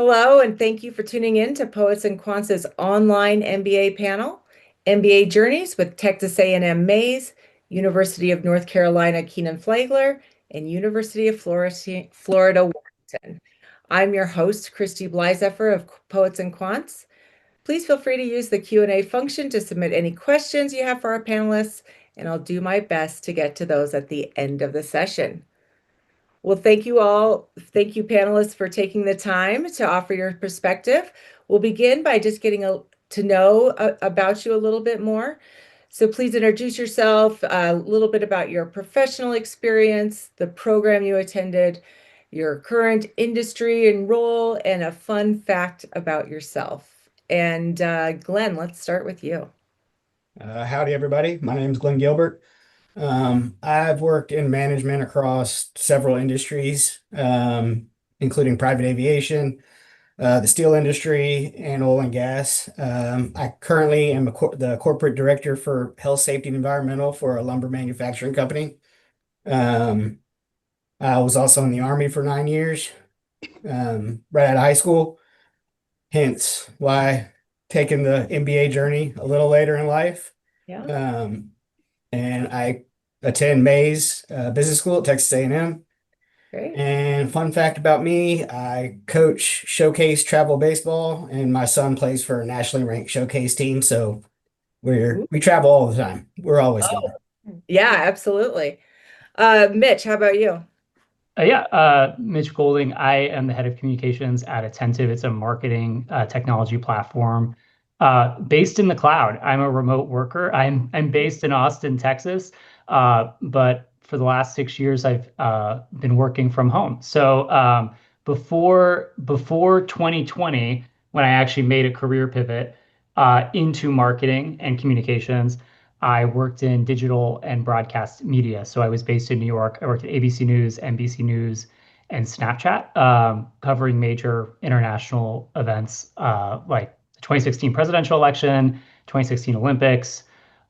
Hello, and thank you for tuning in to Poets and Quants' online MBA panel, MBA Journeys with Texas A&M Mays, University of North Carolina Kenan-Flagler, and University of Florida Warrington. I'm your host, Christy Blyzeffer of Poets and Quants. Please feel free to use the Q&A function to submit any questions you have for our panelists, and I'll do my best to get to those at the end of the session. Well, thank you all. Thank you, panelists, for taking the time to offer your perspective. We'll begin by just getting to know about you a little bit more. So please introduce yourself, a little bit about your professional experience, the program you attended, your current industry and role, and a fun fact about yourself. And Glenn, let's start with you. Howdy, everybody. My name is Glenn Gilbert. I've worked in management across several industries, including private aviation, the steel industry, and oil and gas. I currently am the corporate director for health, safety, and environmental for a lumber manufacturing company. Um, I was also in the Army for 9 years, right out of high school, hence why taking the MBA journey a little later in life. Yeah, Um, and I attend Mays Business School at Texas A&M. great. And fun fact about me, I coach showcase travel baseball, and my son plays for a nationally ranked showcase team. So we travel all the time. We're always Oh, gone. yeah, absolutely. Mitch, how about you? Mitch Golding. I am the head of communications at Attentive. It's a marketing technology platform based in the cloud. I'm a remote worker. I'm based in Austin, Texas, but for the last 6 years, I've been working from home. So before 2020, when I actually made a career pivot into marketing and communications, I worked in digital and broadcast media. So I was based in New York. I worked at ABC News, NBC News, and Snapchat, covering major international events like the 2016 presidential election, 2016 Olympics,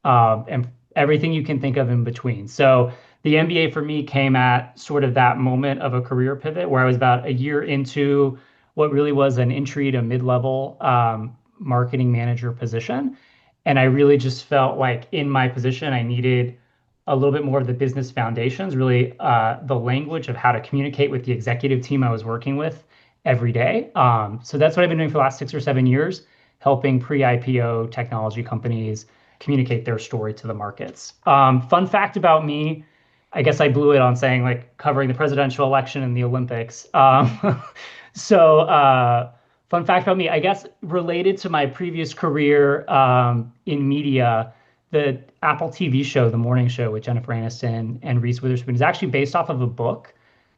and everything you can think of in between. So the MBA for me came at sort of that moment of a career pivot where I was about a year into what really was an entry to mid-level marketing manager position. And I really just felt like in my position, I needed a little bit more of the business foundations, really the language of how to communicate with the executive team I was working with every day. So that's what I've been doing for the last 6 or 7 years, helping pre-IPO technology companies communicate their story to the markets. Fun fact about me, I guess I blew it on saying like covering the presidential election and the Olympics. So fun fact about me, I guess related to my previous career in media, the Apple TV show, The Morning Show with Jennifer Aniston and Reese Witherspoon is actually based off of a book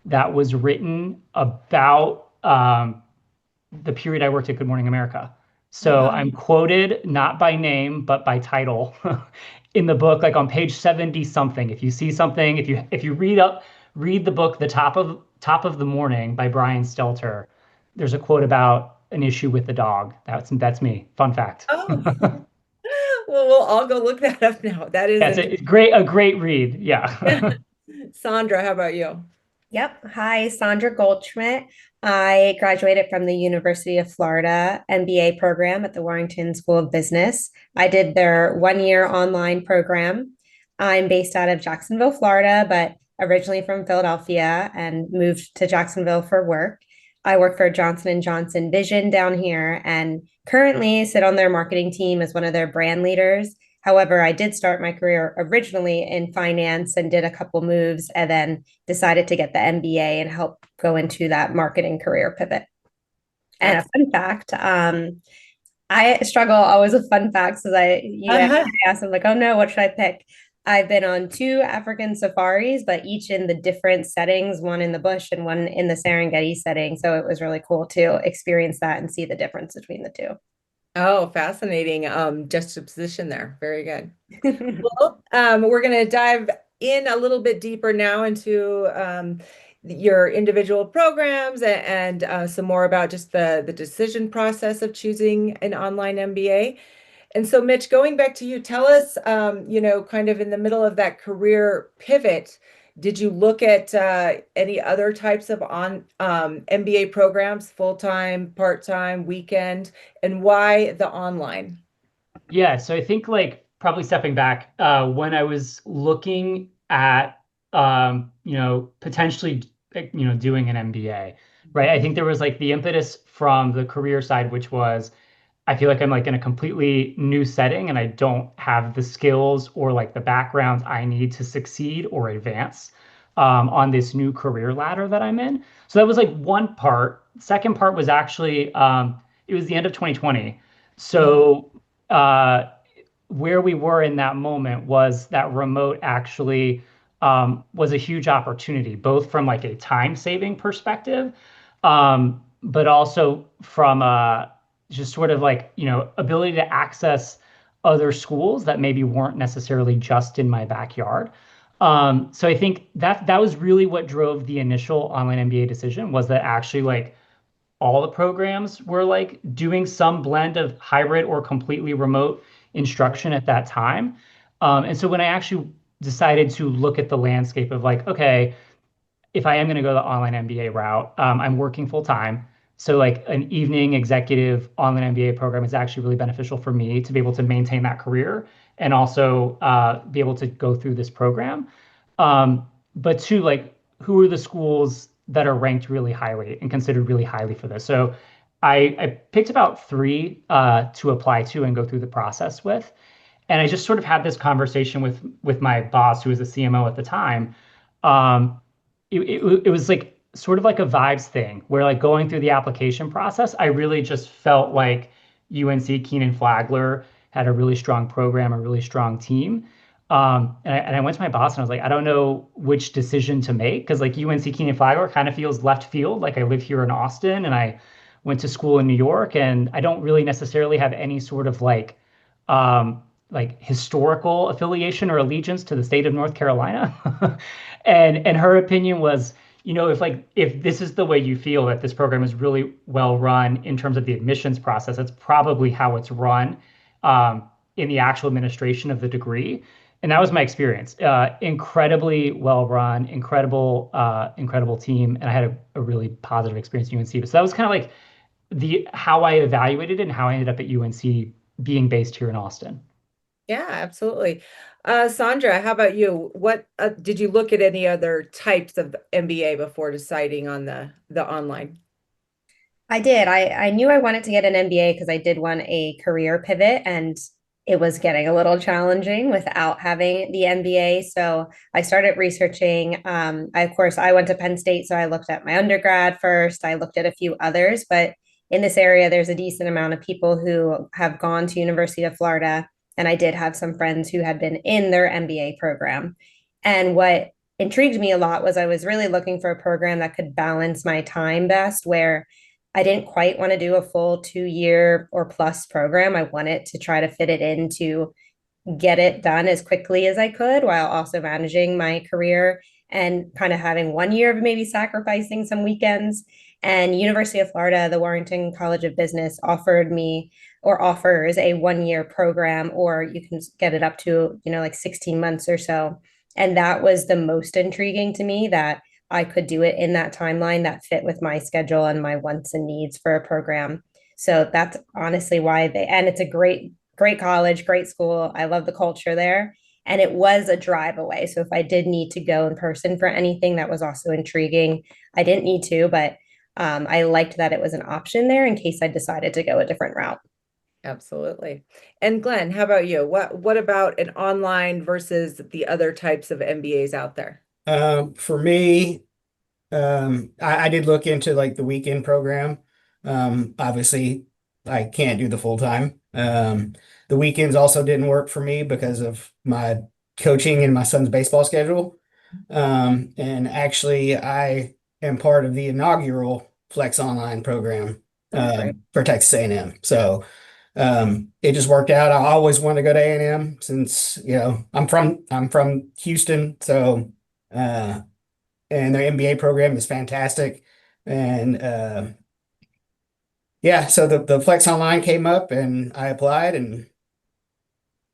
that was written about the period I worked at Good Morning America. So Wow. I'm quoted not by name, but by title in the book, like on page 70 something. If you see something, if you read the book, The Top of the Morning by Brian Stelter, there's a quote about an issue with the dog. That's me. Fun fact. Oh, well, we'll all go look that up now. That is That's interesting. a great read. Yeah. Sandra, how about you? Yep. Hi, Sandra Goldschmidt. I graduated from the University of Florida MBA program at the Warrington School of Business. I did their 1 year online program. I'm based out of Jacksonville, Florida, but originally from Philadelphia and moved to Jacksonville for work. I work for Johnson and Johnson Vision down here and currently sit on their marketing team as one of their brand leaders. However, I did start my career originally in finance and did a couple moves and then decided to get the MBA and help go into that marketing career pivot. And a fun fact, I struggle always with fun facts as Uh-huh. I ask them like, oh no, what should I pick? I've been on two African safaris, but each in the different settings, one in the bush and one in the Serengeti setting. So it was really cool to experience that and see the difference between the two. Oh, fascinating juxtaposition there. Very good. Well, we're going to dive in a little bit deeper now into your individual programs and some more about just the decision process of choosing an online MBA. And so, Mitch, going back to you, tell us, kind of in the middle of that career pivot, Did you look at any other types of MBA programs, full-time, part-time, weekend, and why the online? Yeah, so I think like probably stepping back, when I was looking at potentially doing an MBA, right? I think there was like the impetus from the career side, which was I feel like I'm like in a completely new setting and I don't have the skills or like the background I need to succeed or advance on this new career ladder that I'm in. So that was like one part. Second part was actually it was the end of 2020. So uh, where we were in that moment was that remote actually was a huge opportunity, both from like a time saving perspective, but also from just sort of like, ability to access other schools that maybe weren't necessarily just in my backyard. So I think that was really what drove the initial online MBA decision was that actually like all the programs were like doing some blend of hybrid or completely remote instruction at that time. And so when I actually decided to look at the landscape of like, okay, if I am going to go the online MBA route, I'm working full time. So like an evening executive online MBA program is actually really beneficial for me to be able to maintain that career and also be able to go through this program. But two, like who are the schools that are ranked really highly and considered really highly for this? So I picked about three to apply to and go through the process with. And I just sort of had this conversation with my boss, who was the CMO at the time. Um, it was like sort of like a vibes thing where like going through the application process, I really just felt like UNC Kenan-Flagler had a really strong program, a really strong team. And I went to my boss and I was like, I don't know which decision to make because like UNC Kenan-Flagler kind of feels left field. Like I live here in Austin and I went to school in New York and I don't really necessarily have any sort of like historical affiliation or allegiance to the state of North Carolina. And her opinion was, if this is the way you feel that this program is really well run in terms of the admissions process, that's probably how it's run in the actual administration of the degree. And that was my experience. Incredibly well run, incredible team, and I had a really positive experience at UNC. But so that was kind of like the how I evaluated it and how I ended up at UNC being based here in Austin. Yeah, absolutely. Sandra, how about you? What did you look at any other types of MBA before deciding on the online? I did. I knew I wanted to get an MBA because I did want a career pivot and it was getting a little challenging without having the MBA. So I started researching. Of course, I went to Penn State, so I looked at my undergrad first. I looked at a few others, but in this area, there's a decent amount of people who have gone to University of Florida, and I did have some friends who had been in their MBA program. And what intrigued me a lot was I was really looking for a program that could balance my time best, where I didn't quite want to do a full 2 year or plus program. I wanted to try to fit it in to get it done as quickly as I could while also managing my career and kind of having 1 year of maybe sacrificing some weekends. And University of Florida, the Warrington College of Business offered me or offers a 1 year program, or you can get it up to, like 16 months or so. And that was the most intriguing to me, that I could do it in that timeline that fit with my schedule and my wants and needs for a program. So that's honestly why and it's a great college, great school. I love the culture there. And it was a drive away. So if I did need to go in person for anything, that was also intriguing. I didn't need to, but I liked that it was an option there in case I decided to go a different route. Absolutely. And Glenn, how about you? What about an online versus the other types of MBAs out there? For me, I did look into like the weekend program. Obviously, I can't do the full time. The weekends also didn't work for me because of my coaching and my son's baseball schedule. And actually, I am part of the inaugural Flex Online program Oh, great. for Texas A&M. So it just worked out. I always wanted to go to A&M since I'm from Houston, so. And their MBA program is fantastic. And yeah, so the Flex Online came up and I applied and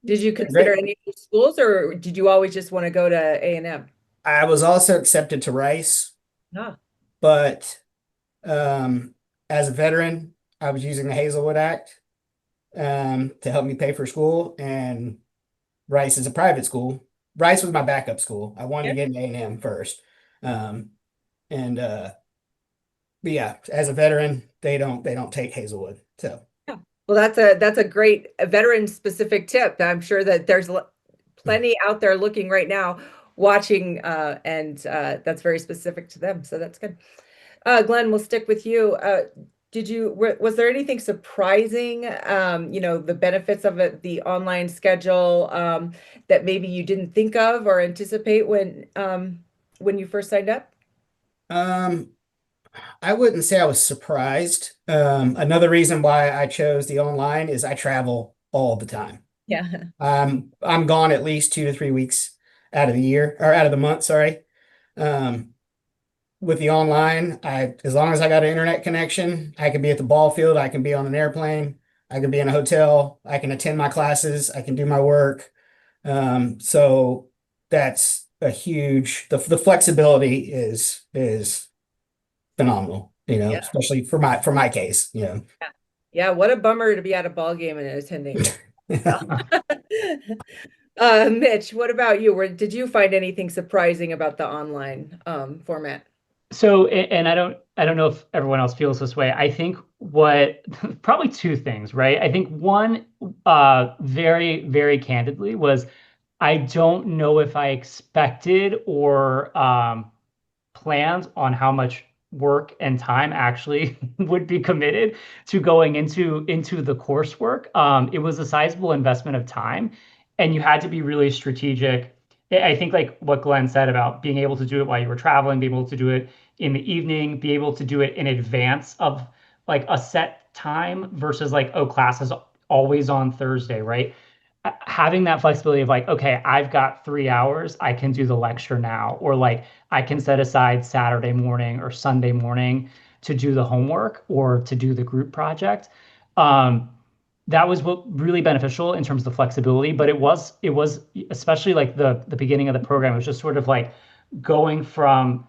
Did you great. consider any of the schools, or did you always just want to go to A&M? I was also accepted to Rice, Ah, but as a veteran, I was using the Hazelwood Act to help me pay for school, and Rice is a private school. Rice was my backup school. I wanted yeah. to get an A&M first. Um, and but yeah, as a veteran, they don't take Hazelwood. So Yeah. Well, that's a great veteran specific tip. I'm sure that there's plenty out there looking right now, watching, and that's very specific to them. So that's good. Glenn, we'll stick with you. Was there anything surprising, the benefits of it, the online schedule, that maybe you didn't think of or anticipate when you first signed up? um, I wouldn't say I was surprised. Another reason why I chose the online is I travel all the time. Yeah. I'm gone at least 2 to 3 weeks out of the year or out of the month, sorry. Um, with the online, as long as I got an internet connection, I can be at the ball field, I can be on an airplane, I can be in a hotel, I can attend my classes, I can do my work. So that's a huge the flexibility is phenomenal, Yeah. especially for my case, Yeah. What a bummer to be at a ball game and attending. Mitch, what about you? Did you find anything surprising about the online format? So, and I don't know if everyone else feels this way. I think what probably two things, right? I think one, very, very candidly, was I don't know if I expected or planned on how much work and time actually would be committed to going into the coursework. It was a sizable investment of time, and you had to be really strategic. I think like what Glenn said about being able to do it while you were traveling, being able to do it in the evening, be able to do it in advance of like a set time versus like, oh, class is always on Thursday, right? Having that flexibility of like, okay, I've got 3 hours, I can do the lecture now, or like I can set aside Saturday morning or Sunday morning to do the homework or to do the group project. Um, that was what really beneficial in terms of the flexibility, but it was especially like the beginning of the program. It was just sort of like going from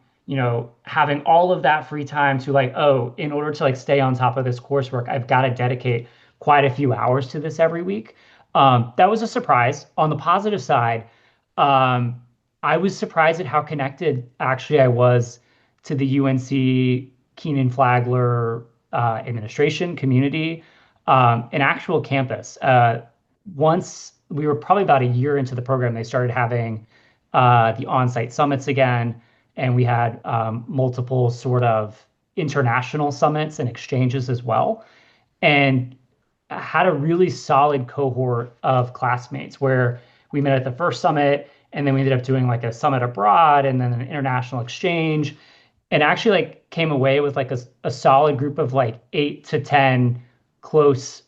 having all of that free time to like, oh, in order to like stay on top of this coursework, I've got to dedicate quite a few hours to this every week. That was a surprise. On the positive side, um, I was surprised at how connected actually I was to the UNC Kenan-Flagler administration, community, an actual campus. Once we were probably about a year into the program, they started having the on-site summits again, and we had multiple sort of international summits and exchanges as well. And had a really solid cohort of classmates where we met at the first summit and then we ended up doing like a summit abroad and then an international exchange and actually like came away with like a solid group of like 8 to 10 close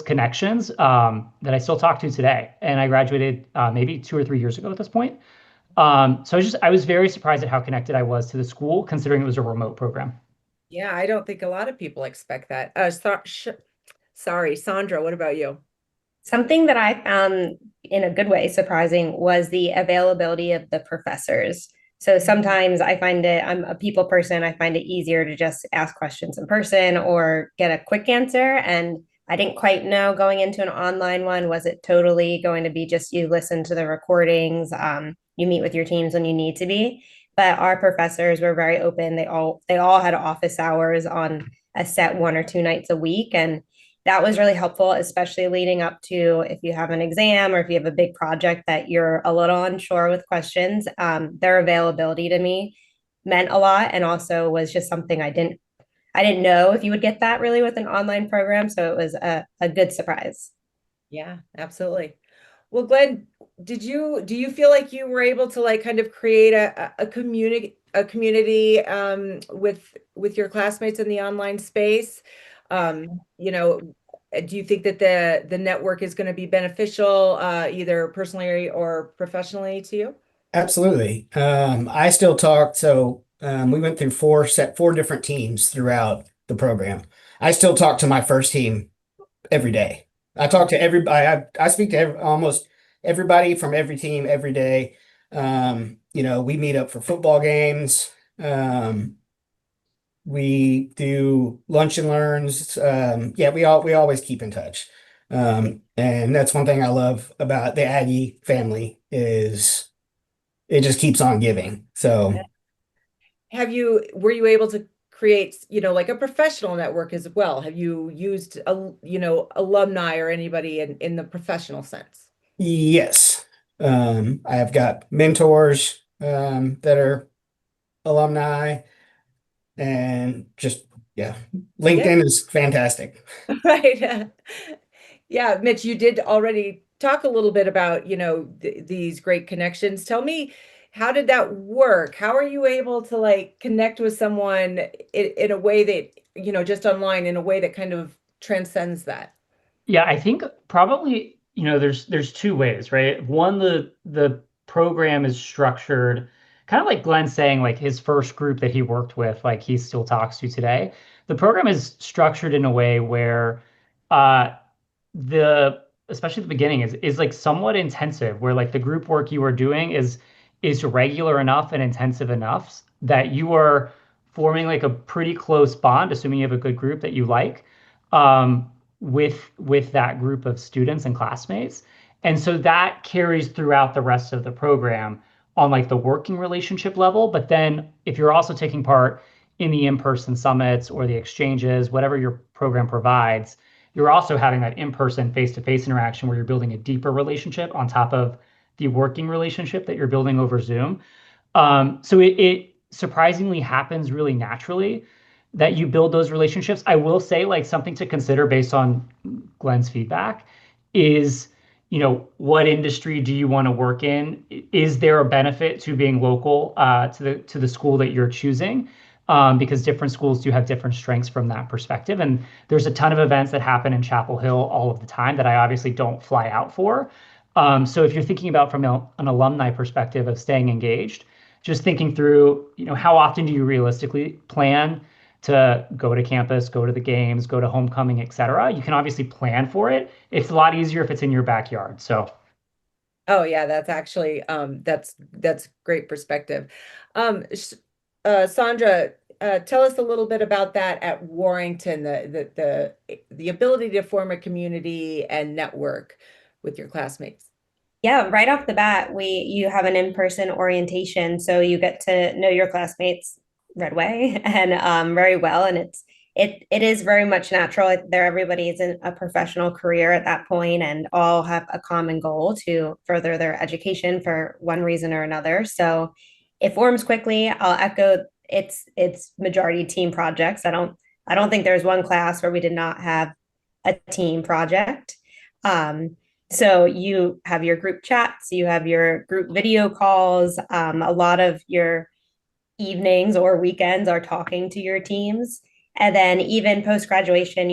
connections that I still talk to today. And I graduated maybe 2 or 3 years ago at this point. So I was very surprised at how connected I was to the school considering it was a remote program. Yeah, I don't think a lot of people expect that. Sorry, Sandra, what about you? Something that I found in a good way surprising was the availability of the professors. So sometimes I find I'm a people person, I find it easier to just ask questions in person or get a quick answer. And I didn't quite know going into an online one, was it totally going to be just you listen to the recordings, you meet with your teams when you need to be. But our professors were very open. They all had office hours on a set 1 or 2 nights a week. And that was really helpful, especially leading up to if you have an exam or if you have a big project that you're a little unsure with questions. Their availability to me meant a lot, and also was just something I didn't know if you would get that really with an online program. So it was a good surprise. Yeah, absolutely. Well, Glenn, do you feel like you were able to like kind of create a community with your classmates in the online space? Do you think that the network is going to be beneficial either personally or professionally to you? absolutely. I still talk. So we went through four different teams throughout the program. I still talk to my first team every day. I talk to everybody. I speak to almost everybody from every team every day. we meet up for football games. We do lunch and learns. Yeah, we always keep in touch. And that's one thing I love about the Aggie family is it just keeps on giving. So Were you able to create, like a professional network as well? Have you used, alumni or anybody in the professional sense? yes, I have got mentors that are alumni and just yeah, Yeah, LinkedIn is fantastic. right. Yeah, Mitch, you did already talk a little bit about, these great connections. Tell me, how did that work? How are you able to like connect with someone in a way that, just online in a way that kind of transcends that? Yeah, I think probably, there's two ways, right? One, the program is structured kind of like Glenn saying, like his first group that he worked with, like he still talks to today. The program is structured in a way where uh the especially the beginning is like somewhat intensive, where like the group work you are doing is regular enough and intensive enough that you are forming like a pretty close bond, assuming you have a good group that you like, with that group of students and classmates. And so that carries throughout the rest of the program on like the working relationship level. But then if you're also taking part in the in-person summits or the exchanges, whatever your program provides, you're also having that in-person face-to-face interaction where you're building a deeper relationship on top of the working relationship that you're building over Zoom. So it surprisingly happens really naturally that you build those relationships. I will say, like, something to consider based on Glenn's feedback is, what industry do you want to work in? Is there a benefit to being local to the school that you're choosing? Because different schools do have different strengths from that perspective. And there's a ton of events that happen in Chapel Hill all of the time that I obviously don't fly out for. So if you're thinking about from an alumni perspective of staying engaged, just thinking through, how often do you realistically plan to go to campus, go to the games, go to homecoming, et cetera? You can obviously plan for it. It's a lot easier if it's in your backyard. So Oh yeah, that's actually that's great perspective. Sandra, tell us a little bit about that at Warrington, the ability to form a community and network with your classmates. Yeah, right off the bat, you have an in-person orientation, so you get to know your classmates right away and very well, and it is very much natural. There, everybody is in a professional career at that point, and all have a common goal to further their education for one reason or another. So it forms quickly. I'll echo it's majority team projects. I don't think there's one class where we did not have a team project. So you have your group chats, you have your group video calls. A lot of your evenings or weekends are talking to your teams. And then even post graduation,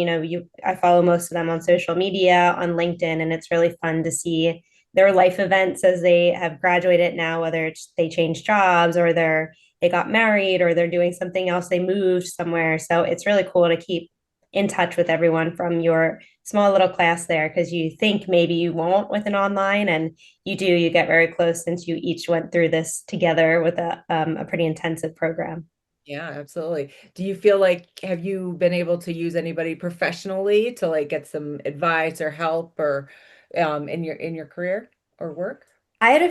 I follow most of them on social media, on LinkedIn, and it's really fun to see their life events as they have graduated now, whether it's they changed jobs or they got married or they're doing something else, they moved somewhere. So it's really cool to keep in touch with everyone from your small little class there, because you think maybe you won't with an online, and you get very close since you each went through this together with a pretty intensive program. Yeah, absolutely. Do you feel like have you been able to use anybody professionally to like get some advice or help or in your career or work? I had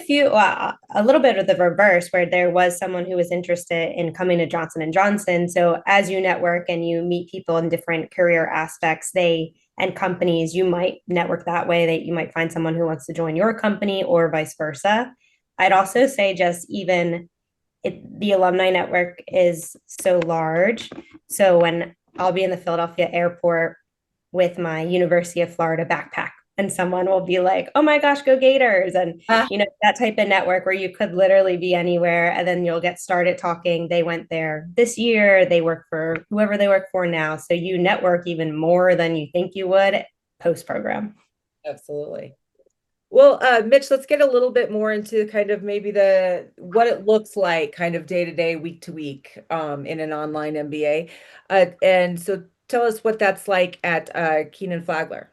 a little bit of the reverse, where there was someone who was interested in coming to Johnson and Johnson. So as you network and you meet people in different career aspects, and companies, you might network that way, that you might find someone who wants to join your company or vice versa. I'd also say just even the alumni network is so large. So when I'll be in the Philadelphia airport with my University of Florida backpack, and someone will be like, "Oh my gosh, go Gators!" And Ah, that type of network where you could literally be anywhere, and then you'll get started talking. They went there this year. They work for whoever they work for now. So you network even more than you think you would post program. absolutely. Well, Mitch, let's get a little bit more into kind of maybe the what it looks like kind of day to day, week to week, in an online MBA. And so tell us what that's like at Kenan-Flagler.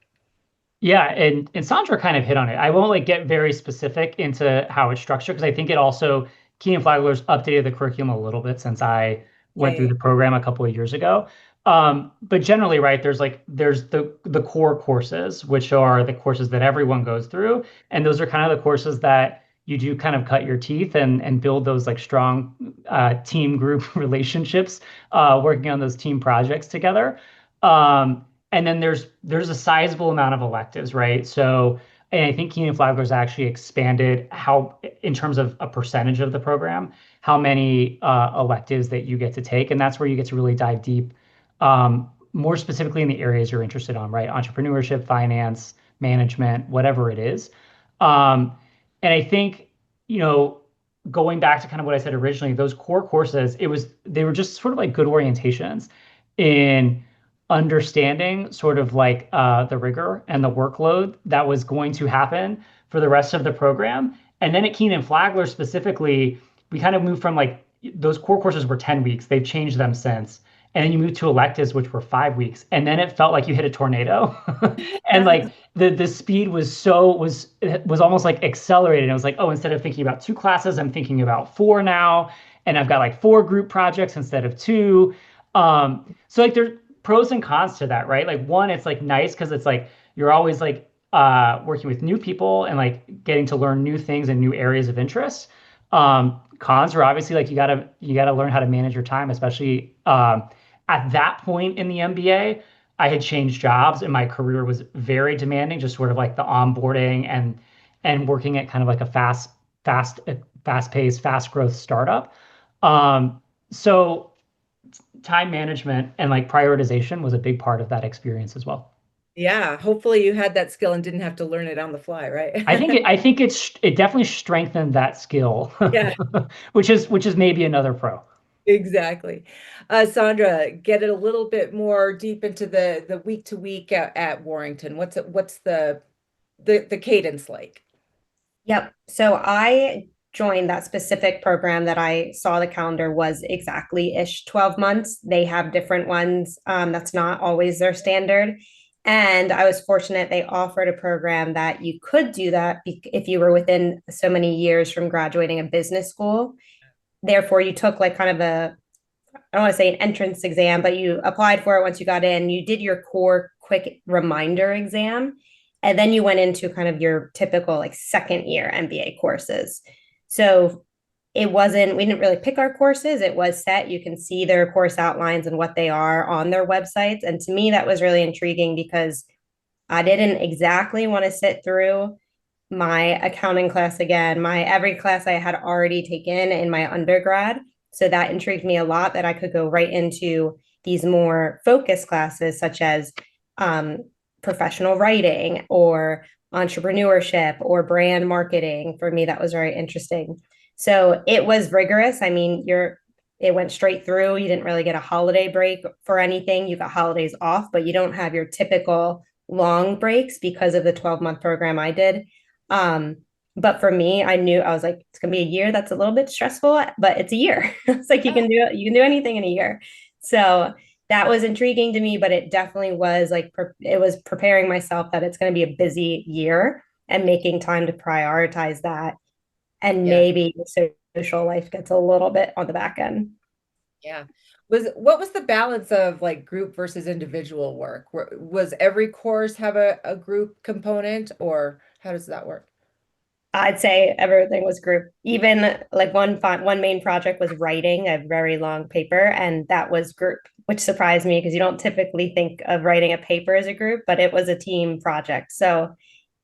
yeah, and Sandra kind of hit on it. I won't like get very specific into how it's structured because I think it also Kenan-Flagler's updated the curriculum a little bit since I went through Okay. the program a couple of years ago. But generally, right, there's the core courses, which are the courses that everyone goes through, and those are kind of the courses that you do kind of cut your teeth and build those like strong team group relationships, working on those team projects together. And then there's a sizable amount of electives, right? So, and I think Kenan-Flagler's actually expanded how, in terms of a percentage of the program, how many electives that you get to take, and that's where you get to really dive deep, more specifically in the areas you're interested on, right? Entrepreneurship, finance, management, whatever it is. And I think, you know, going back to kind of what I said originally, those core courses, they were just sort of like good orientations in understanding sort of like the rigor and the workload that was going to happen for the rest of the program. And then at Kenan-Flagler specifically, we kind of moved from like those core courses were 10 weeks. They've changed them since. And then you moved to electives, which were 5 weeks. And then it felt like you hit a tornado. And like the speed was almost like accelerated. It was like, oh, instead of thinking about 2 classes, I'm thinking about 4 now. And I've got like 4 group projects instead of 2. So like there's pros and cons to that, right? Like one, it's like nice because it's like you're always like working with new people and like getting to learn new things and new areas of interest. Cons are obviously like you gotta learn how to manage your time, especially at that point in the MBA. I had changed jobs and my career was very demanding, just sort of like the onboarding and working at kind of like a fast paced, fast growth startup. So time management and like prioritization was a big part of that experience as well. Yeah, hopefully you had that skill and didn't have to learn it on the fly, right? I think it definitely strengthened that skill, Yeah, which is maybe another pro. exactly. Sandra, get it a little bit more deep into the week to week at Warrington. What's the cadence like? Yep. So I joined that specific program that I saw the calendar was exactly ish 12 months. They have different ones. That's not always their standard. And I was fortunate they offered a program that you could do that if you were within so many years from graduating a business school. Therefore, you took like kind of I don't want to say an entrance exam, but you applied for it once you got in. You did your core quick reminder exam, and then you went into kind of your typical like second year MBA courses. So we didn't really pick our courses. It was set. You can see their course outlines and what they are on their websites. And to me, that was really intriguing because I didn't exactly want to sit through my accounting class again, my every class I had already taken in my undergrad. So that intrigued me a lot that I could go right into these more focused classes, such as professional writing or entrepreneurship or brand marketing. For me, that was very interesting. So it was rigorous. I mean, it went straight through. You didn't really get a holiday break for anything. You got holidays off, but you don't have your typical long breaks because of the 12-month program I did. But for me, I knew I was like, it's gonna be a year that's a little bit stressful, but it's a year. It's like you can do anything in a year. So that was intriguing to me, but it definitely was like it was preparing myself that it's going to be a busy year and making time to prioritize that. And Yeah, maybe social life gets a little bit on the back end. yeah. What was the balance of like group versus individual work? Was every course have a group component, or how does that work? I'd say everything was group. Even like one main project was writing a very long paper, and that was group, which surprised me because you don't typically think of writing a paper as a group, but it was a team project. So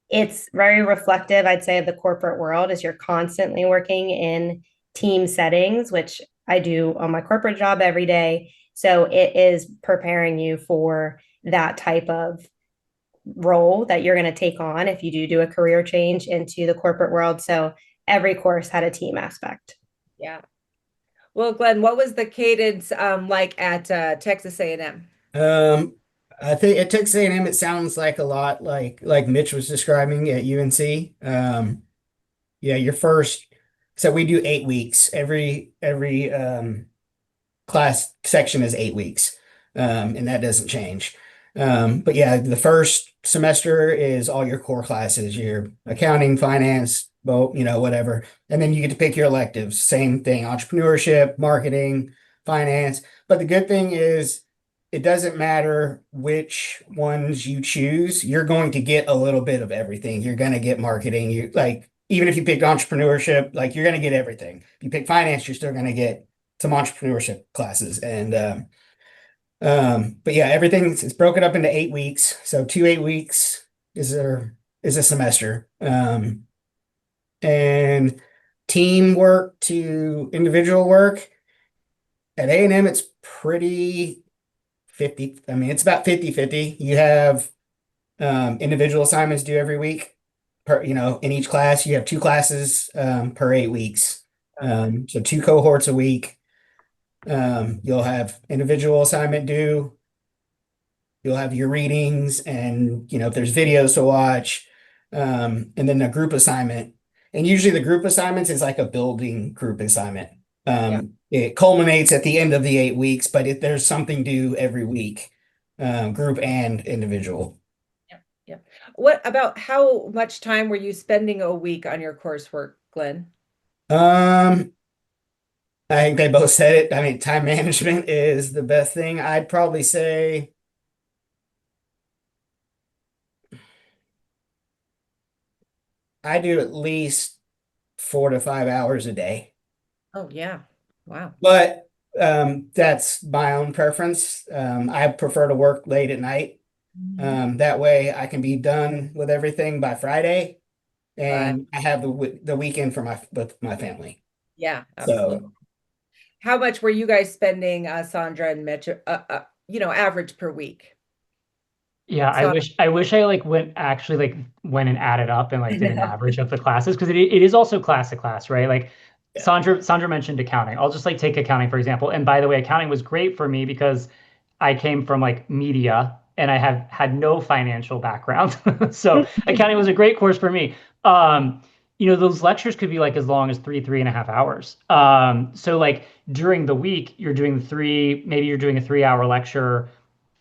it's very reflective, I'd say, of the corporate world as you're constantly working in team settings, which I do on my corporate job every day. So it is preparing you for that type of role that you're going to take on if you do a career change into the corporate world. So every course had a team aspect. Yeah. Well, Glenn, what was the cadence like at Texas A&M? I think at Texas A&M it sounds like a lot like Mitch was describing at UNC. Yeah, your first, so we do 8 weeks. Every class section is 8 weeks, and that doesn't change. But yeah, the first semester is all your core classes, your accounting, finance, well, whatever. And then you get to pick your electives. Same thing, entrepreneurship, marketing, finance. But the good thing is it doesn't matter which ones you choose, you're going to get a little bit of everything. You're going to get marketing. You like, even if you pick entrepreneurship, like you're going to get everything. If you pick finance, you're still going to get some entrepreneurship classes. But yeah, everything is broken up into 8 weeks. So 2 8 weeks is a semester. And teamwork to individual work at A&M, it's pretty 50. I mean, it's about 50-50. You have individual assignments due every week in each class. You have two classes per 8 weeks. So two cohorts a week. You'll have individual assignment due. You'll have your readings and, if there's videos to watch, and then a group assignment. And usually the group assignments is like a building group assignment. It culminates at the end of the 8 weeks, but there's something due every week, group and individual. Yep. What about how much time were you spending a week on your coursework, Glenn? I think they both said it. I mean, time management is the best thing. I'd probably say I do at least 4 to 5 hours a day. Oh, yeah. Wow. But that's my own preference. I prefer to work late at night. That way I can be done with everything by Friday, and I have the weekend with my family. Yeah, absolutely. So How much were you guys spending, Sandra and Mitch, average per week? Yeah, So I wish I went and added up and did an average of the classes, because it is also class to class, right? Yeah. Sandra mentioned accounting. I'll just take accounting for example. And by the way, accounting was great for me because I came from media and I have had no financial background. So accounting was a great course for me. Those lectures could be as long as 3.5 hours. So during the week, maybe you're doing a 3 hour lecture,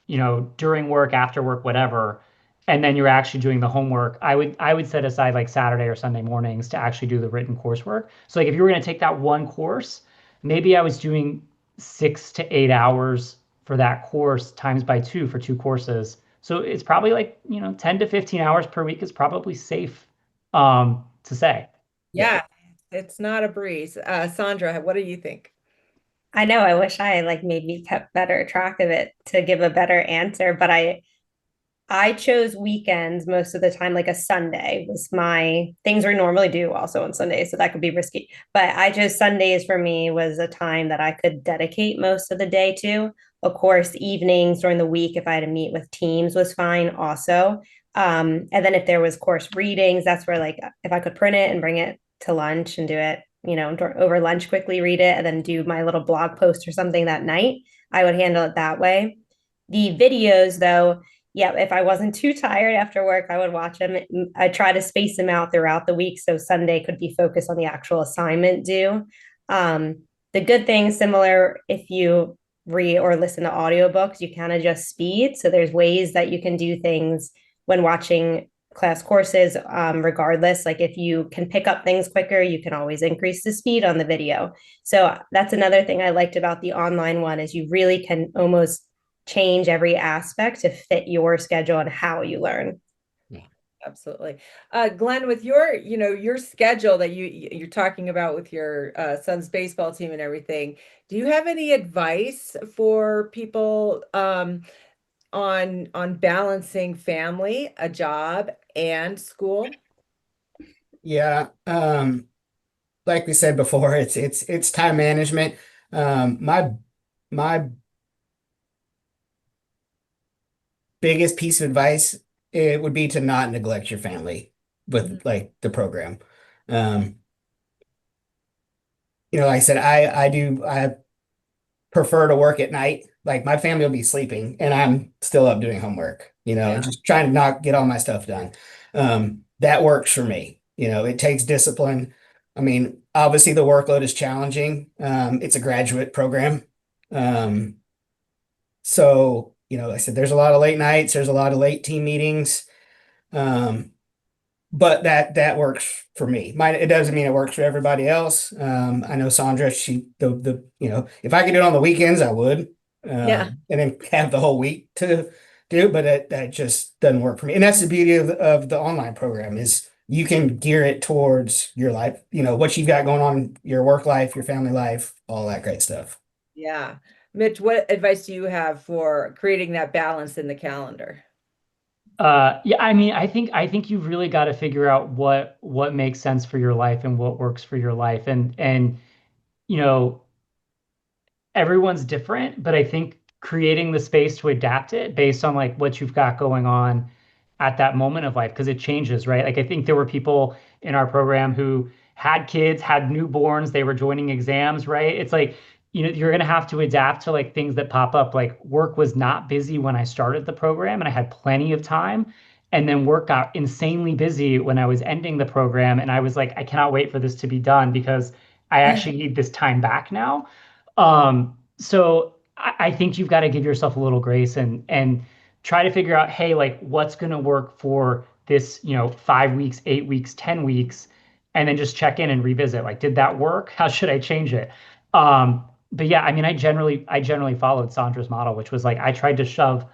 during work, after work, whatever, and then you're actually doing the homework. I would set aside Saturday or Sunday mornings to actually do the written coursework. So if you were going to take that one course, maybe I was doing 6 to 8 hours for that course times by two for two courses. So it's probably 10 to 15 hours per week is probably safe to say. yeah, it's not a breeze. Sandra, what do you think? I know, I wish I maybe kept better track of it to give a better answer, but I chose weekends most of the time. Like a Sunday was my things we normally do also on Sundays, so that could be risky. But I chose Sundays for me was a time that I could dedicate most of the day to. Of course, evenings during the week, if I had to meet with teams, was fine also. And then if there was course readings, that's where if I could print it and bring it to lunch and do it, over lunch, quickly read it, and then do my little blog post or something that night, I would handle it that way. The videos, though, yeah, if I wasn't too tired after work, I would watch them. I try to space them out throughout the week so Sunday could be focused on the actual assignment due. The good thing, similar if you read or listen to audiobooks, you kind of adjust speed. So there's ways that you can do things when watching class courses, regardless. If you can pick up things quicker, you can always increase the speed on the video. So that's another thing I liked about the online one is you really can almost change every aspect to fit your schedule and how you learn. Yeah, absolutely. Glenn, with your schedule that you're talking about with your son's baseball team and everything, do you have any advice for people on balancing family, a job, and school? Yeah, like we said before, it's time management. My biggest piece of advice, it would be to not neglect your family with the program. Like I said, I prefer to work at night. Like my family will be sleeping and I'm still up doing homework, Yeah. just trying to not get all my stuff done. That works for me. It takes discipline. I mean, obviously the workload is challenging. It's a graduate program. So like I said, there's a lot of late nights, there's a lot of late team meetings. But that works for me. It doesn't mean it works for everybody else. I know Sandra, if I could do it on the weekends, I would, Yeah. and then have the whole week to do, but that just doesn't work for me. And that's the beauty of the online program is you can gear it towards your life, what you've got going on, your work life, your family life, all that great stuff. Yeah. Mitch, what advice do you have for creating that balance in the calendar? Yeah, I mean, I think you've really got to figure out what makes sense for your life and what works for your life. And you know, everyone's different, but I think creating the space to adapt it based on like what you've got going on at that moment of life, because it changes, right? Like I think there were people in our program who had kids, had newborns, they were joining exams, right? It's like, you're going to have to adapt to like things that pop up. Like work was not busy when I started the program and I had plenty of time. And then work got insanely busy when I was ending the program. And I was like, I cannot wait for this to be done because I actually need this time back now. So I think you've got to give yourself a little grace and try to figure out, hey, like what's going to work for this, 5 weeks, 8 weeks, 10 weeks, and then just check in and revisit. Like, did that work? How should I change it? But yeah, I mean, I generally followed Sandra's model, which was like I tried to shove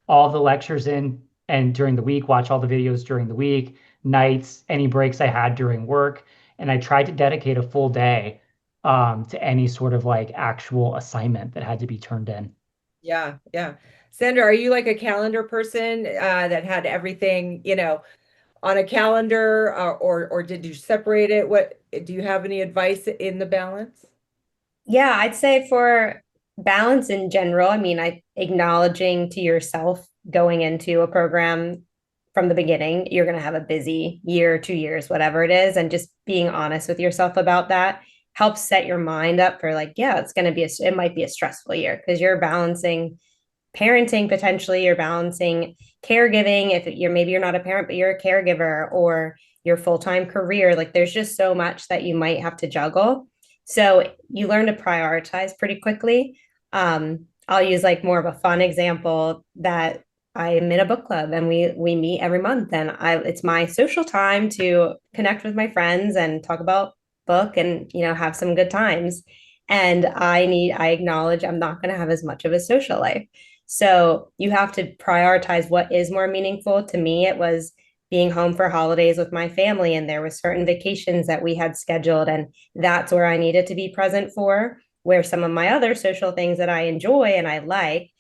all the lectures in and during the week, watch all the videos during the week, nights, any breaks I had during work, and I tried to dedicate a full day to any sort of like actual assignment that had to be turned in. Yeah, yeah. Sandra, are you like a calendar person that had everything, on a calendar, or did you separate it? What do you have any advice in the balance? Yeah, I'd say for balance in general, I mean, acknowledging to yourself going into a program from the beginning, you're going to have a busy year, 2 years, whatever it is, and just being honest with yourself about that helps set your mind up for like, yeah, it might be a stressful year because you're balancing parenting potentially, you're balancing caregiving if you're not a parent but you're a caregiver, or your full-time career. Like there's just so much that you might have to juggle, so you learn to prioritize pretty quickly. I'll use like more of a fun example that I'm in a book club and we meet every month, and I it's my social time to connect with my friends and talk about book and have some good times. And I acknowledge I'm not going to have as much of a social life, so you have to prioritize what is more meaningful. To me, it was being home for holidays with my family, and there were certain vacations that we had scheduled, and that's where I needed to be present for. Where some of my other social things that I enjoy and I like,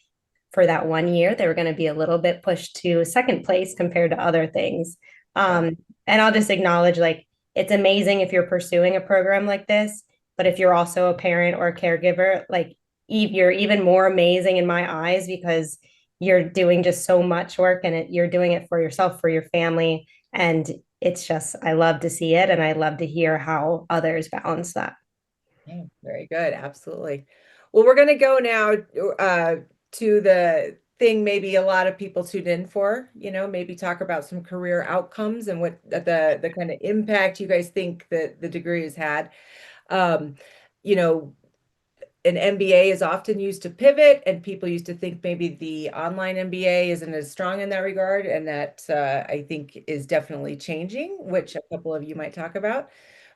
for that 1 year, they were going to be a little bit pushed to second place compared to other things. And I'll just acknowledge like it's amazing if you're pursuing a program like this, but if you're also a parent or a caregiver, like you're even more amazing in my eyes because you're doing just so much work, and you're doing it for yourself, for your family. And it's just, I love to see it, and I love to hear how others balance that. Yeah, very good. Absolutely. Well, we're going to go now to the thing maybe a lot of people tuned in for, maybe talk about some career outcomes and what the kind of impact you guys think that the degree has had. Um, you know, an MBA is often used to pivot, and people used to think maybe the online MBA isn't as strong in that regard, and that I think is definitely changing, which a couple of you might talk about.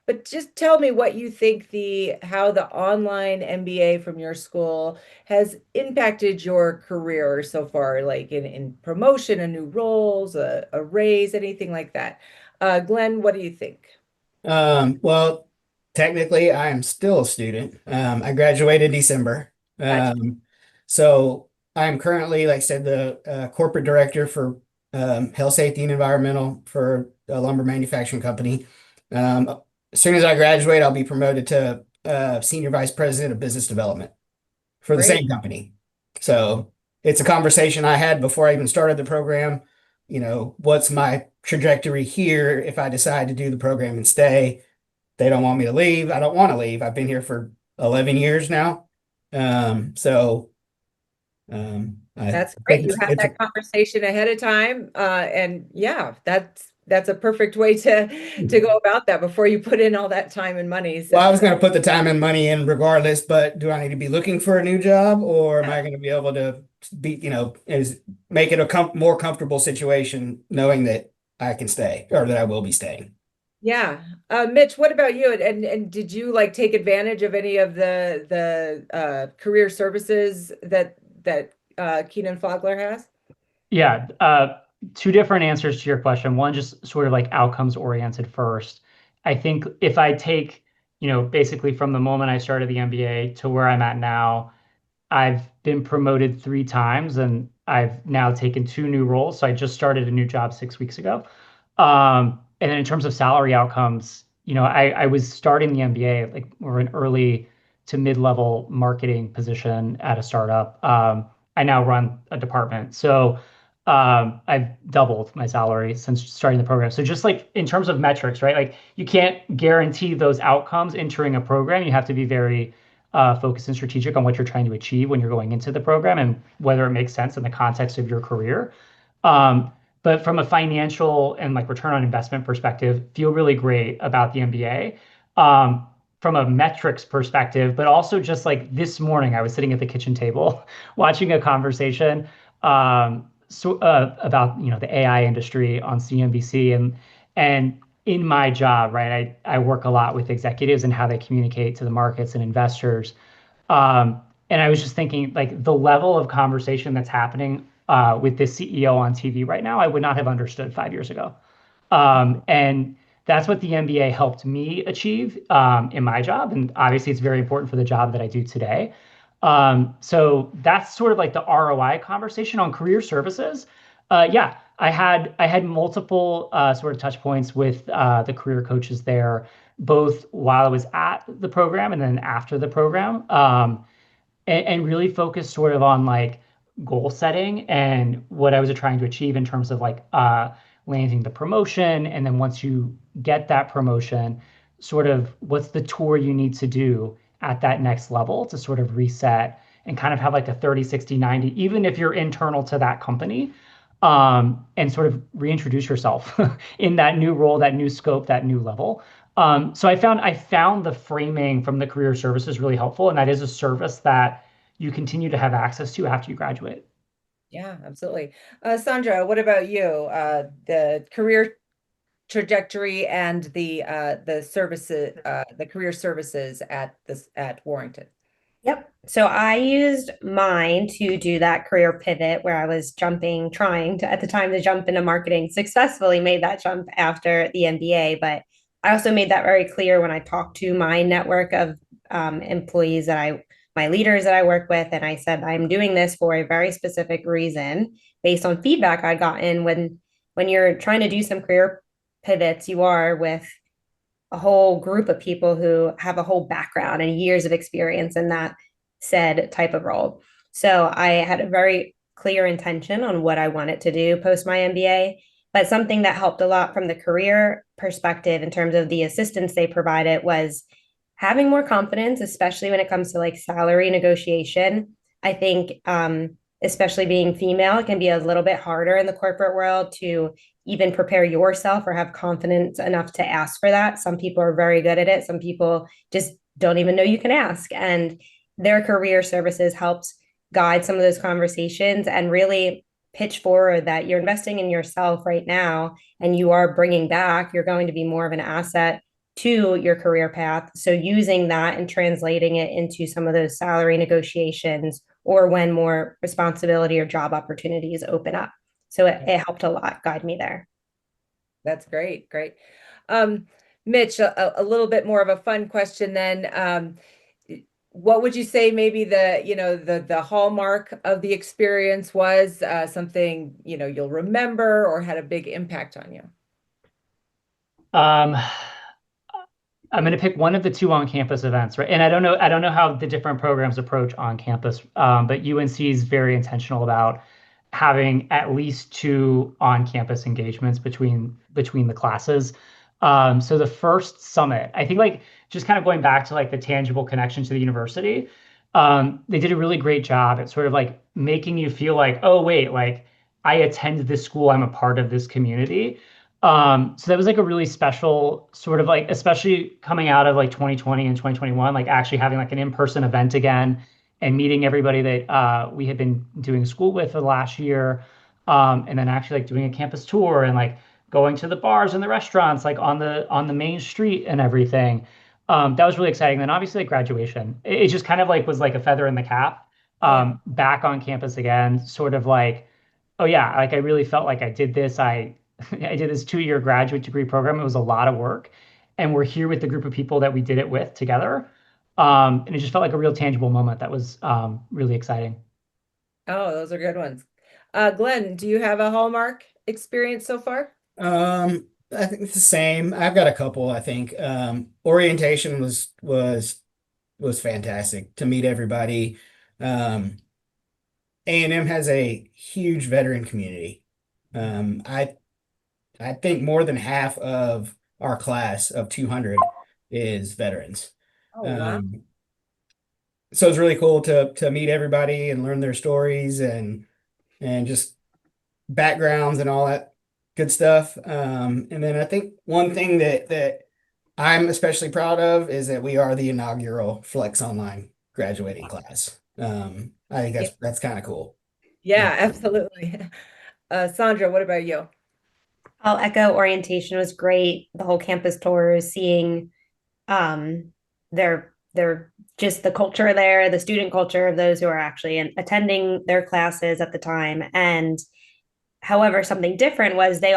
But just tell me what you think how the online MBA from your school has impacted your career so far, like in promotion and new roles, a raise, anything like that. Glenn, what do you think? Well, technically, I am still a student. I graduated December. Gotcha. So I'm currently, like I said, the corporate director for health, safety, and environmental for a lumber manufacturing company. As soon as I graduate, I'll be promoted to senior vice president of business development for the Great. same company. So it's a conversation I had before I even started the program. What's my trajectory here if I decide to do the program and stay? They don't want me to leave. I don't want to leave. I've been here for 11 years now. So I That's great. think You had it's that conversation ahead of time. And yeah, that's a perfect way to go about that before you put in all that time and money. So well, I was going to put the time and money in regardless, but do I need to be looking for a new job, or am yeah, I going to be able to is make it a more comfortable situation knowing that I can stay or that I will be staying. Yeah. Mitch, what about you? And did you like take advantage of any of the career services that Kenan-Flagler has? Yeah, two different answers to your question. One, just sort of like outcomes oriented first. I think if I take, basically from the moment I started the MBA to where I'm at now, I've been promoted 3 times and I've now taken 2 new roles. So I just started a new job 6 weeks ago. And then in terms of salary outcomes, I was starting the MBA like or an early to mid-level marketing position at a startup. I now run a department. So I've doubled my salary since starting the program. So just like in terms of metrics, right? Like you can't guarantee those outcomes entering a program. You have to be very focused and strategic on what you're trying to achieve when you're going into the program and whether it makes sense in the context of your career. Um, but from a financial and like return on investment perspective, feel really great about the MBA. From a metrics perspective, but also just like this morning, I was sitting at the kitchen table watching a conversation about the AI industry on CNBC and in my job, right, I work a lot with executives and how they communicate to the markets and investors. And I was just thinking, like, the level of conversation that's happening with this CEO on TV right now, I would not have understood 5 years ago. And that's what the MBA helped me achieve in my job. And obviously, it's very important for the job that I do today. So that's sort of like the ROI conversation on career services. Yeah, I had multiple sort of touch points with the career coaches there, both while I was at the program and then after the program. And really focus sort of on like goal setting and what I was trying to achieve in terms of like landing the promotion. And then once you get that promotion, sort of what's the tour you need to do at that next level to sort of reset and kind of have like a 30, 60, 90, even if you're internal to that company, and sort of reintroduce yourself in that new role, that new scope, that new level. So I found the framing from the career services really helpful, and that is a service that you continue to have access to after you graduate. Yeah, absolutely. Sandra, what about you? The career trajectory and the services, the career services at Warrington. Yep. So I used mine to do that career pivot where I was trying to, at the time, to jump into marketing, successfully made that jump after the MBA. But I also made that very clear when I talked to my network of employees my leaders that I work with. And I said, I'm doing this for a very specific reason based on feedback I'd gotten when you're trying to do some career pivots, you are with a whole group of people who have a whole background and years of experience in that said type of role. So I had a very clear intention on what I wanted to do post my MBA, but something that helped a lot from the career perspective in terms of the assistance they provided was having more confidence, especially when it comes to like salary negotiation. I think, especially being female, it can be a little bit harder in the corporate world to even prepare yourself or have confidence enough to ask for that. Some people are very good at it. Some people just don't even know you can ask. And their career services helps guide some of those conversations and really pitch forward that you're investing in yourself right now and you are bringing back, you're going to be more of an asset to your career path. So using that and translating it into some of those salary negotiations or when more responsibility or job opportunities open up. So it helped a lot guide me there. That's great. Great. Mitch, a little bit more of a fun question then. What would you say maybe the hallmark of the experience was, something, you'll remember or had a big impact on you? Um, I'm going to pick one of the two on-campus events, right? And I don't know how the different programs approach on-campus, but UNC is very intentional about having at least 2 on-campus engagements between the classes. So the first summit, I think, like just kind of going back to like the tangible connection to the university, they did a really great job at sort of like making you feel like, oh wait, like I attend this school, I'm a part of this community. So that was like a really special sort of like, especially coming out of like 2020 and 2021, like actually having like an in-person event again and meeting everybody that we had been doing school with for the last year, and then actually like doing a campus tour and like going to the bars and the restaurants like on the main street and everything. That was really exciting. Then obviously like graduation, it just kind of like was like a feather in the cap. Yeah. Back on campus again, sort of like, oh yeah, like I really felt like I did this. I did this 2-year graduate degree program. It was a lot of work, and we're here with the group of people that we did it with together. And it just felt like a real tangible moment that was really exciting. Oh, those are good ones. Glenn, do you have a Hallmark experience so far? I think it's the same. I've got a couple, I think. Orientation was fantastic to meet everybody. Um, A&M has a huge veteran community. I think more than half of our class of 200 is veterans. Oh, wow. Um, so it's really cool to meet everybody and learn their stories and just backgrounds and all that good stuff. And then I think one thing that I'm especially proud of is that we are the inaugural Flex Online graduating class. I think Yeah, that's kind of cool. Yeah. yeah, absolutely. Sandra, what about you? I'll echo orientation was great. The whole campus tours, seeing their just the culture there, the student culture of those who are actually attending their classes at the time. And however, something different was they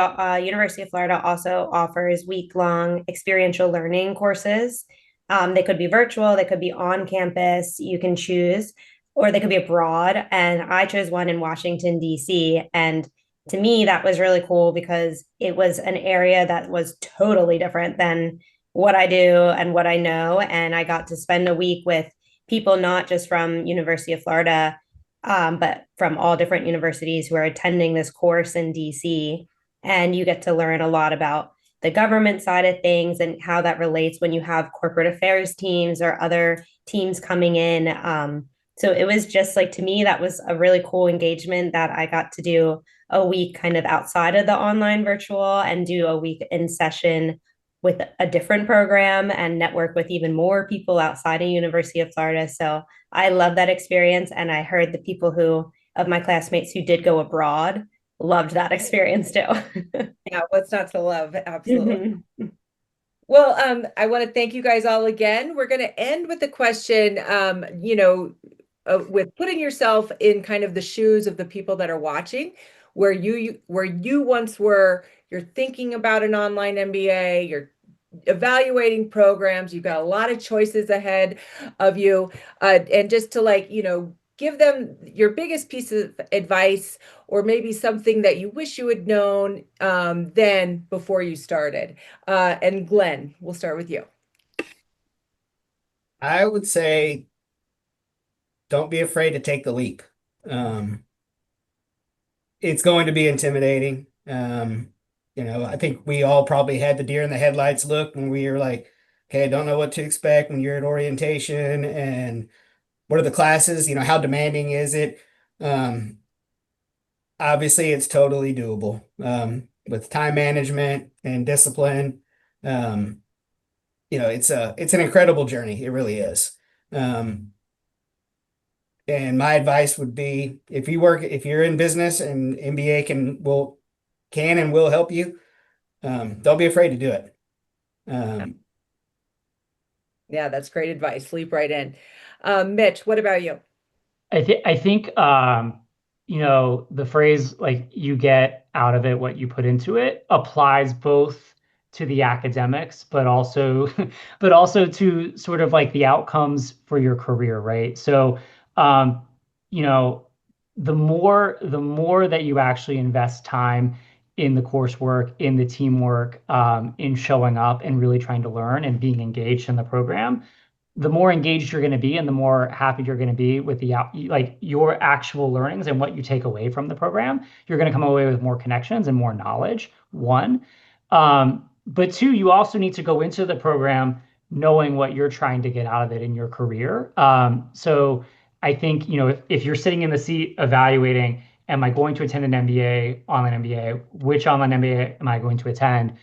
University of Florida also offers week-long experiential learning courses. They could be virtual, they could be on campus, you can choose, or they could be abroad. And I chose one in Washington, D.C. And to me, that was really cool because it was an area that was totally different than what I do and what I know. And I got to spend a week with people not just from University of Florida, but from all different universities who are attending this course in DC. And you get to learn a lot about the government side of things and how that relates when you have corporate affairs teams or other teams coming in. So it was just like, to me, that was a really cool engagement that I got to do a week kind of outside of the online virtual and do a week in session with a different program and network with even more people outside of University of Florida. So I love that experience. And I heard the people who, of my classmates who did go abroad, loved that experience too. Yeah, what's not to love? Absolutely. Mhm. Well, I want to thank you guys all again. We're going to end with the question, with putting yourself in kind of the shoes of the people that are watching, where you once were. You're thinking about an online MBA. You're evaluating programs. You've got a lot of choices ahead of you, and just to give them your biggest piece of advice, or maybe something that you wish you had known then before you started. And Glenn, we'll start with you. I would say don't be afraid to take the leap. Um, it's going to be intimidating. I think we all probably had the deer in the headlights look when we were like, okay, I don't know what to expect when you're at orientation and what are the classes, how demanding is it? Um, Obviously it's totally doable. With time management and discipline. Um, it's an incredible journey. It really is. Um, and my advice would be if you're in business and MBA can and will help you, don't be afraid to do it. Um, Yeah, that's great advice. Leap right in. Mitch, what about you? I think the phrase like you get out of it what you put into it applies both to the academics, but also but also to sort of like the outcomes for your career, right? So um, you know, the more that you actually invest time in the coursework, in the teamwork, in showing up and really trying to learn and being engaged in the program, the more engaged you're going to be and the more happy you're going to be with like your actual learnings and what you take away from the program. You're going to come away with more connections and more knowledge, one. But two, you also need to go into the program knowing what you're trying to get out of it in your career. So I think, if you're sitting in the seat evaluating, am I going to attend an MBA, online MBA? Which online MBA am I going to attend?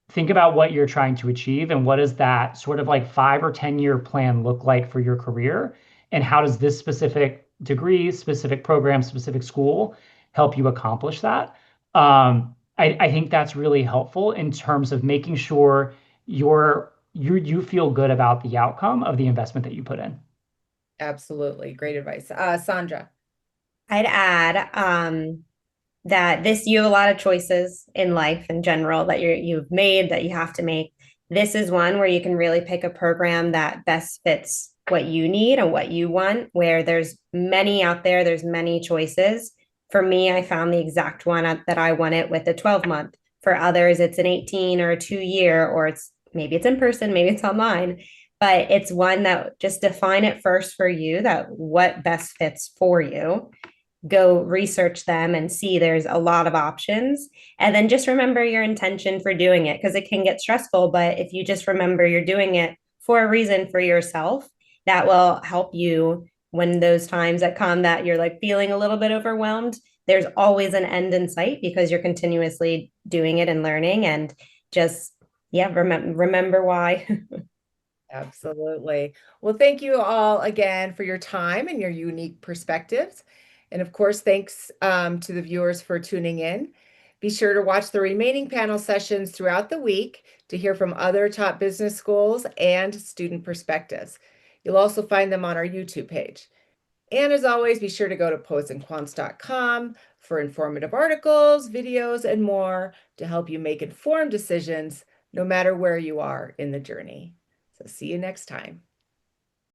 Think about what you're trying to achieve and what does that sort of like 5 or 10 year plan look like for your career, and how does this specific degree, specific program, specific school help you accomplish that? I think that's really helpful in terms of making sure you feel good about the outcome of the investment that you put in. Absolutely. Great advice. Sandra. I'd add that you have a lot of choices in life in general that you've made that you have to make. This is one where you can really pick a program that best fits what you need and what you want, where there's many out there, there's many choices. For me, I found the exact one that I wanted with a 12-month. For others, it's an 18 or a 2-year, or maybe it's in person, maybe it's online, but it's one that just define it first for you, that what best fits for you. Go research them and see there's a lot of options. And then just remember your intention for doing it, because it can get stressful. But if you just remember you're doing it for a reason for yourself, that will help you when those times that come that you're like feeling a little bit overwhelmed. There's always an end in sight because you're continuously doing it and learning, and just, yeah, remember why. Absolutely. Well, thank you all again for your time and your unique perspectives. And of course, thanks to the viewers for tuning in. Be sure to watch the remaining panel sessions throughout the week to hear from other top business schools and student perspectives. You'll also find them on our YouTube page. And as always, be sure to go to poetsandquants.com for informative articles, videos, and more to help you make informed decisions no matter where you are in the journey. So see you next time.